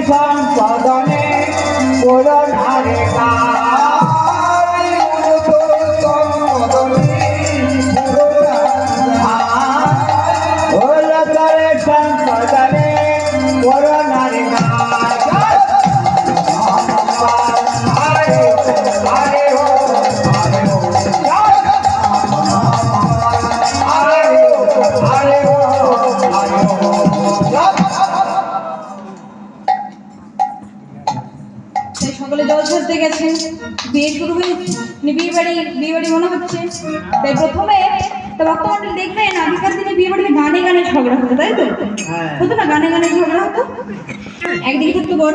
সম্পাদনে করোনারে সম্পাদনে করোনারে সকলে জল ছাড়তে গেছে, বিয়ে শুরু হয়েছে, বিয়ে বাড়ি মনে হচ্ছে। তাই প্রথমে তো বর্তমানে দেখবেন আগেকার দিনে বিয়ে বাড়িতে গানে গানে ঝগড়া হতো, তাই তো? হতো না, গানে গানে ঝগড়া হতো। একদিকে থাকতো বর